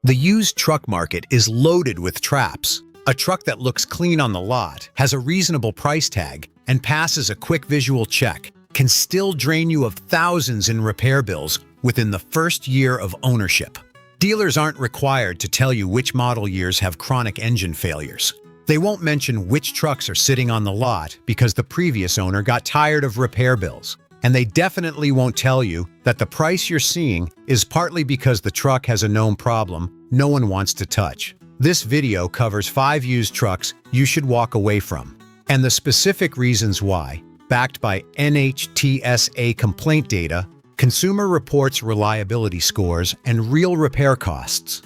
The used truck market is loaded with traps. A truck that looks clean on the lot, has a reasonable price tag, and passes a quick visual check can still drain you of thousands in repair bills within the first year of ownership. Dealers aren't required to tell you which model years have chronic engine failures. They won't mention which trucks are sitting on the lot because the previous owner got tired of repair bills. And they definitely won't tell you that the price you're seeing is partly because the truck has a known problem no one wants to touch. This video covers 5 used trucks you should walk away from, and the specific reasons why, backed by NHTSA complaint data, Consumer Reports reliability scores, and real repair costs.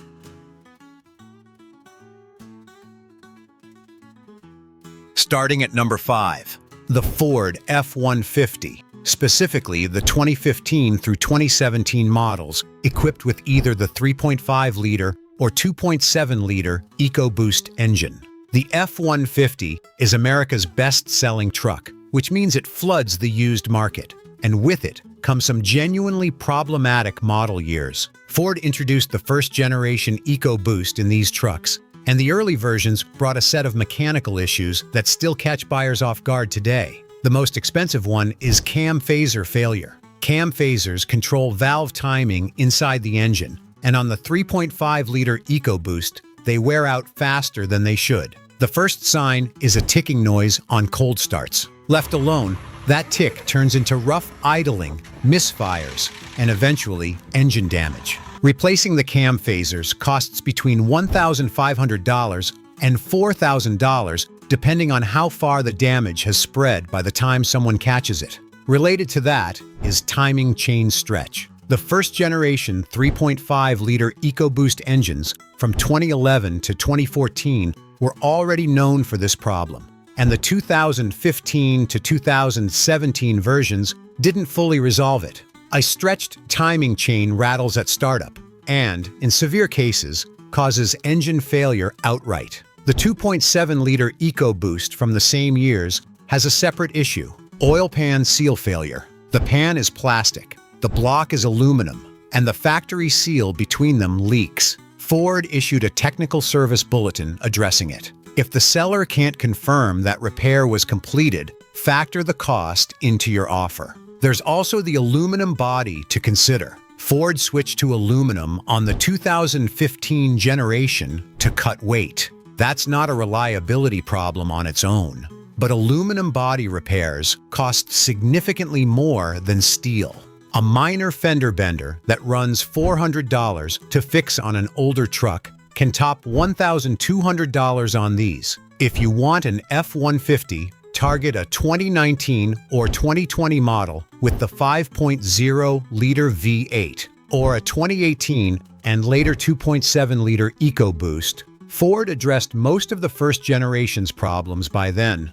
Starting at number 5, the Ford F-150. Specifically the 2015 through 2017 models equipped with either the 3.5-liter or 2.7-liter EcoBoost engine. The F-150 is America's best-selling truck, which means it floods the used market. And with it comes some genuinely problematic model years. Ford introduced the first-generation EcoBoost in these trucks, and the early versions brought a set of mechanical issues that still catch buyers off guard today. The most expensive one is cam phaser failure. Cam phasers control valve timing inside the engine, and on the 3.5-liter EcoBoost, they wear out faster than they should. The first sign is a ticking noise on cold starts. Left alone, that tick turns into rough idling, misfires, and eventually engine damage. Replacing the cam phasers costs between $1,500 and $4,000 depending on how far the damage has spread by the time someone catches it. Related to that is timing chain stretch. The first-generation 3.5-liter EcoBoost engines from 2011 to 2014 were already known for this problem, and the 2015 to 2017 versions didn't fully resolve it. A stretched timing chain rattles at startup and, in severe cases, causes engine failure outright. The 2.7-liter EcoBoost from the same years has a separate issue: oil pan seal failure. The pan is plastic, the block is aluminum, and the factory seal between them leaks. Ford issued a technical service bulletin addressing it. If the seller can't confirm that repair was completed, factor the cost into your offer. There's also the aluminum body to consider. Ford switched to aluminum on the 2015 generation to cut weight. That's not a reliability problem on its own, but aluminum body repairs cost significantly more than steel. A minor fender bender that runs $400 to fix on an older truck can top $1,200 on these. If you want an F-150, target a 2019 or 2020 model with the 5.0-liter V8, or a 2018 and later 2.7-liter EcoBoost. Ford addressed most of the first generation's problems by then.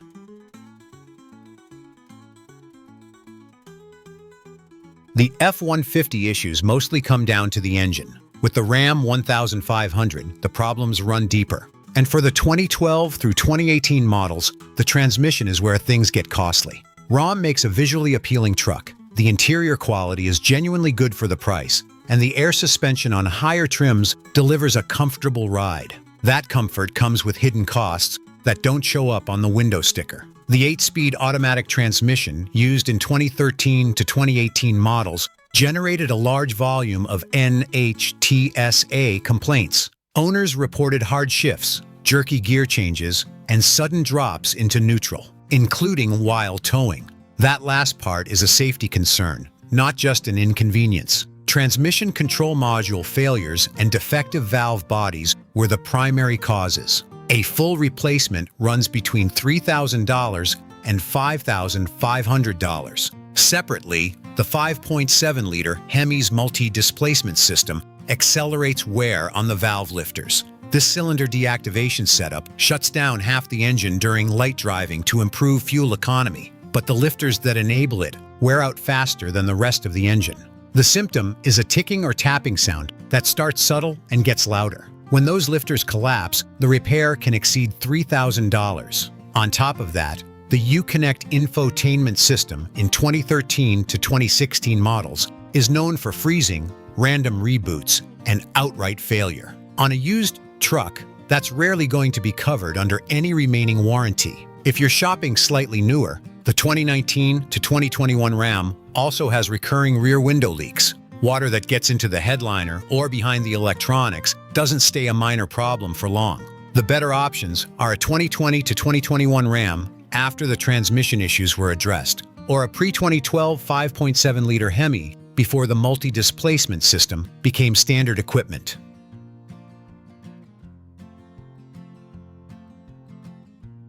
The F-150 issues mostly come down to the engine. With the Ram 1500, the problems run deeper. And for the 2012 through 2018 models, the transmission is where things get costly. Ram makes a visually appealing truck. The interior quality is genuinely good for the price, and the air suspension on higher trims delivers a comfortable ride. That comfort comes with hidden costs that don't show up on the window sticker. The 8-speed automatic transmission used in 2013 to 2018 models generated a large volume of NHTSA complaints. Owners reported hard shifts, jerky gear changes, and sudden drops into neutral, including while towing. That last part is a safety concern, not just an inconvenience. Transmission control module failures and defective valve bodies were the primary causes. A full replacement runs between $3,000 and $5,500. Separately, the 5.7-liter Hemi's multi-displacement system accelerates wear on the valve lifters. This cylinder deactivation setup shuts down half the engine during light driving to improve fuel economy, but the lifters that enable it wear out faster than the rest of the engine. The symptom is a ticking or tapping sound that starts subtle and gets louder. When those lifters collapse, the repair can exceed $3,000. On top of that, the Uconnect infotainment system in 2013 to 2016 models is known for freezing, random reboots, and outright failure. On a used truck, that's rarely going to be covered under any remaining warranty. If you're shopping slightly newer, the 2019 to 2021 Ram also has recurring rear window leaks. Water that gets into the headliner or behind the electronics doesn't stay a minor problem for long. The better options are a 2020 to 2021 Ram after the transmission issues were addressed, or a pre-2012 5.7-liter Hemi before the multi-displacement system became standard equipment.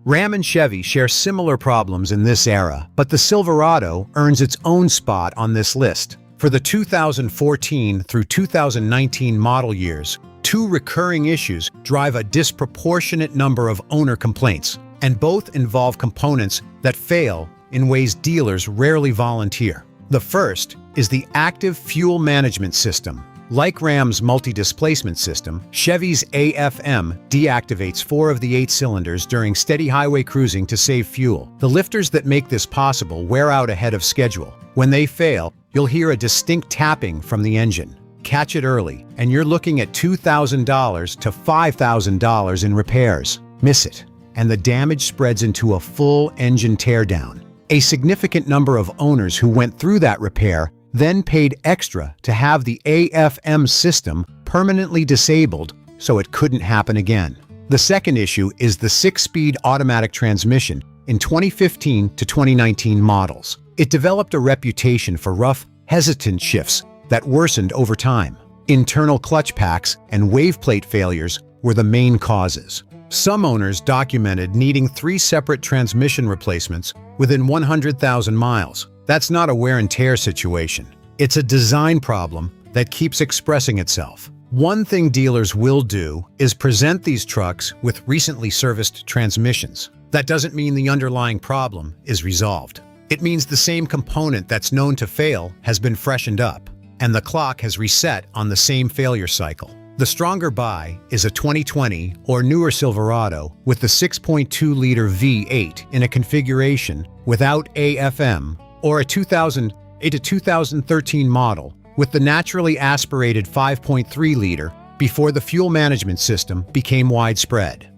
Ram and Chevy share similar problems in this era, but the Silverado earns its own spot on this list. For the 2014 through 2019 model years, two recurring issues drive a disproportionate number of owner complaints, and both involve components that fail in ways dealers rarely volunteer. The first is the active fuel management system. Like Ram's multi-displacement system, Chevy's AFM deactivates 4 of the 8 cylinders during steady highway cruising to save fuel. The lifters that make this possible wear out ahead of schedule. When they fail, you'll hear a distinct tapping from the engine. Catch it early, and you're looking at $2,000 to $5,000 in repairs. Miss it, and the damage spreads into a full engine teardown. A significant number of owners who went through that repair then paid extra to have the AFM system permanently disabled so it couldn't happen again. The second issue is the 6-speed automatic transmission in 2015 to 2019 models. It developed a reputation for rough, hesitant shifts that worsened over time. Internal clutch packs and wave plate failures were the main causes. Some owners documented needing 3 separate transmission replacements within 100,000 miles. That's not a wear and tear situation. It's a design problem that keeps expressing itself. One thing dealers will do is present these trucks with recently serviced transmissions. That doesn't mean the underlying problem is resolved. It means the same component that's known to fail has been freshened up, and the clock has reset on the same failure cycle. The stronger buy is a 2020 or newer Silverado with the 6.2-liter V8 in a configuration without AFM, or a 2008 to 2013 model with the naturally aspirated 5.3-liter before the fuel management system became widespread.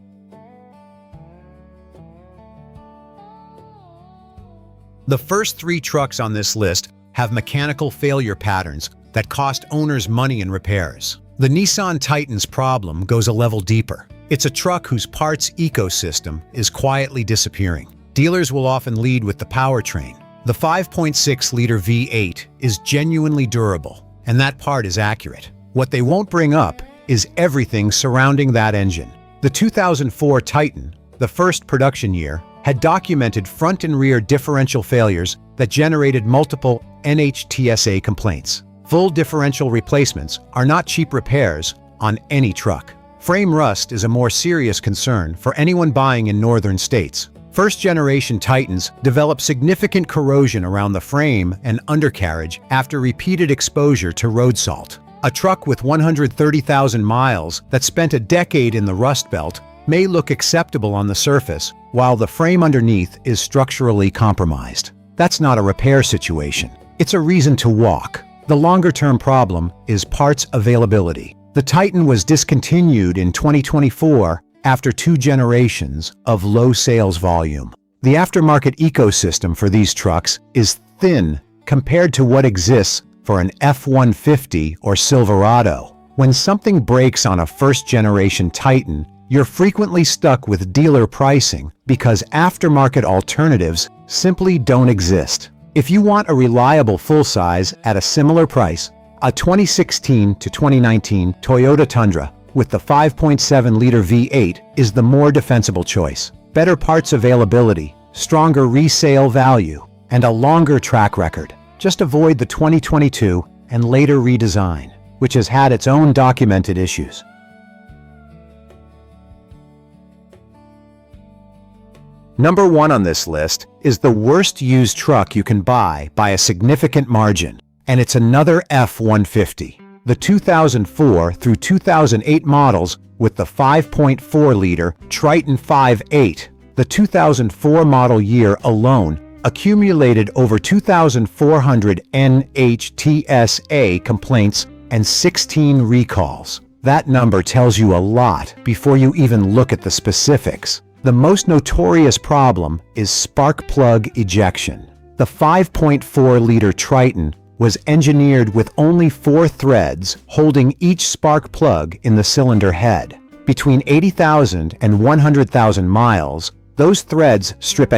The first 3 trucks on this list have mechanical failure patterns that cost owners money in repairs. The Nissan Titan's problem goes a level deeper. It's a truck whose parts ecosystem is quietly disappearing. Dealers will often lead with the powertrain. The 5.6-liter V8 is genuinely durable, and that part is accurate. What they won't bring up is everything surrounding that engine. The 2004 Titan, the first production year, had documented front and rear differential failures that generated multiple NHTSA complaints. Full differential replacements are not cheap repairs on any truck. Frame rust is a more serious concern for anyone buying in northern states. First-generation Titans develop significant corrosion around the frame and undercarriage after repeated exposure to road salt. A truck with 130,000 miles that spent a decade in the Rust Belt may look acceptable on the surface, while the frame underneath is structurally compromised. That's not a repair situation. It's a reason to walk. The longer-term problem is parts availability. The Titan was discontinued in 2024 after 2 generations of low sales volume. The aftermarket ecosystem for these trucks is thin compared to what exists for an F-150 or Silverado. When something breaks on a first-generation Titan, you're frequently stuck with dealer pricing because aftermarket alternatives simply don't exist. If you want a reliable full-size at a similar price, a 2016 to 2019 Toyota Tundra with the 5.7-liter V8 is the more defensible choice. Better parts availability, stronger resale value, and a longer track record. Just avoid the 2022 and later redesign, which has had its own documented issues. Number 1 on this list is the worst used truck you can buy by a significant margin, and it's another F-150. The 2004 through 2008 models with the 5.4-liter Triton V8. The 2004 model year alone accumulated over 2,400 NHTSA complaints and 16 recalls. That number tells you a lot before you even look at the specifics. The most notorious problem is spark plug ejection. The 5.4-liter Triton was engineered with only 4 threads holding each spark plug in the cylinder head. Between 80,000 and 100,000 miles, those threads strip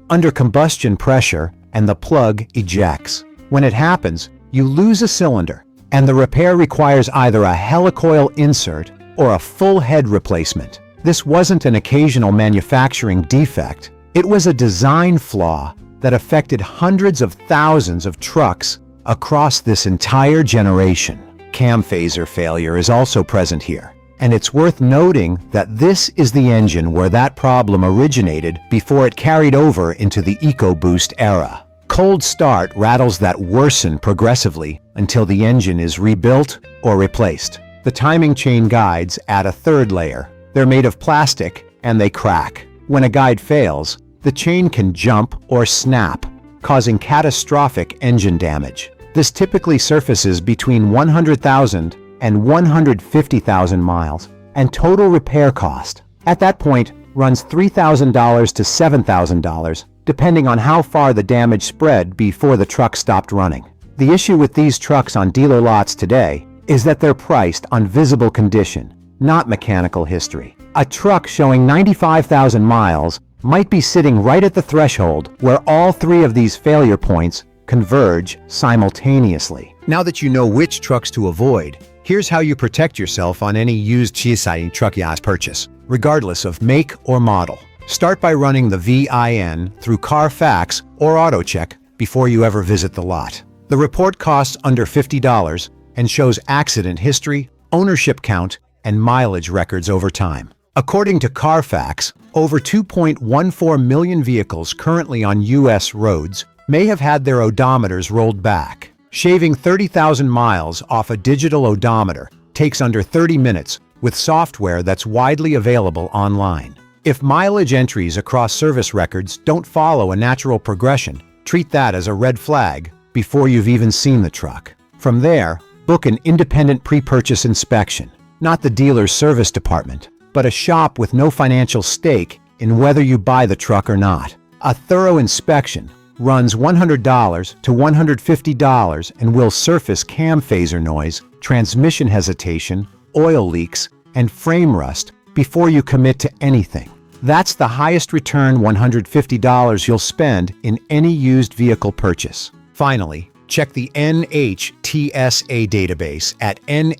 under combustion pressure and the plug ejects. When it happens, you lose a cylinder, and the repair requires either a helicoil insert or a full head replacement. This wasn't an occasional manufacturing defect. It was a design flaw that affected hundreds of thousands of trucks across this entire generation. Cam phaser failure is also present here, and it's worth noting that this is the engine where that problem originated before it carried over into the EcoBoost era. Cold start rattles that worsen progressively until the engine is rebuilt or replaced. The timing chain guides add a third layer. They're made of plastic and they crack. When a guide fails, the chain can jump or snap, causing catastrophic engine damage. This typically surfaces between 100,000 and 150,000 miles, and total repair cost at that point runs $3,000 to $7,000, depending on how far the damage spread before the truck stopped running. The issue with these trucks on dealer lots today is that they're priced on visible condition, not mechanical history. A truck showing 95,000 miles might be sitting right at the threshold where all 3 of these failure points converge simultaneously. Now that you know which trucks to avoid, here's how you protect yourself on any used NHTSA truck purchase, regardless of make or model. Start by running the VIN through Carfax or AutoCheck before you ever visit the lot. The report costs under $50 and shows accident history, ownership count, and mileage records over time. According to Carfax, over 2.14 million vehicles currently on U.S. roads may have had their odometers rolled back. Shaving 30,000 miles off a digital odometer takes under 30 minutes with software that's widely available online. If mileage entries across service records don't follow a natural progression, treat that as a red flag before you've even seen the truck. From there, book an independent pre-purchase inspection, not the dealer's service department, but a shop with no financial stake in whether you buy the truck or not. A thorough inspection runs $100 to $150 and will surface cam phaser noise, transmission hesitation, oil leaks, and frame rust before you commit to anything. That's the highest return $150 you'll spend in any used vehicle purchase. Finally, check the NHTSA database at NHTSA.gov.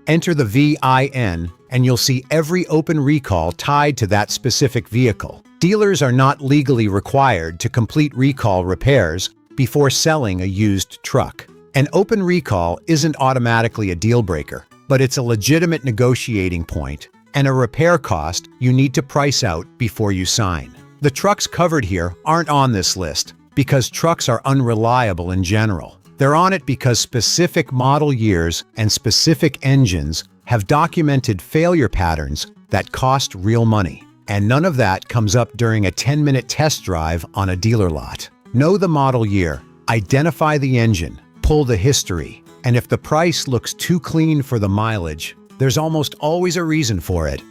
Enter the VIN and you'll see every open recall tied to that specific vehicle. Dealers are not legally required to complete recall repairs before selling a used truck. An open recall isn't automatically a deal breaker, but it's a legitimate negotiating point and a repair cost you need to price out before you sign. The trucks covered here aren't on this list because trucks are unreliable in general. They're on it because specific model years and specific engines have documented failure patterns that cost real money. And none of that comes up during a 10-minute test drive on a dealer lot. Know the model year, identify the engine, pull the history, and if the price looks too clean for the mileage, there's almost always a reason for it.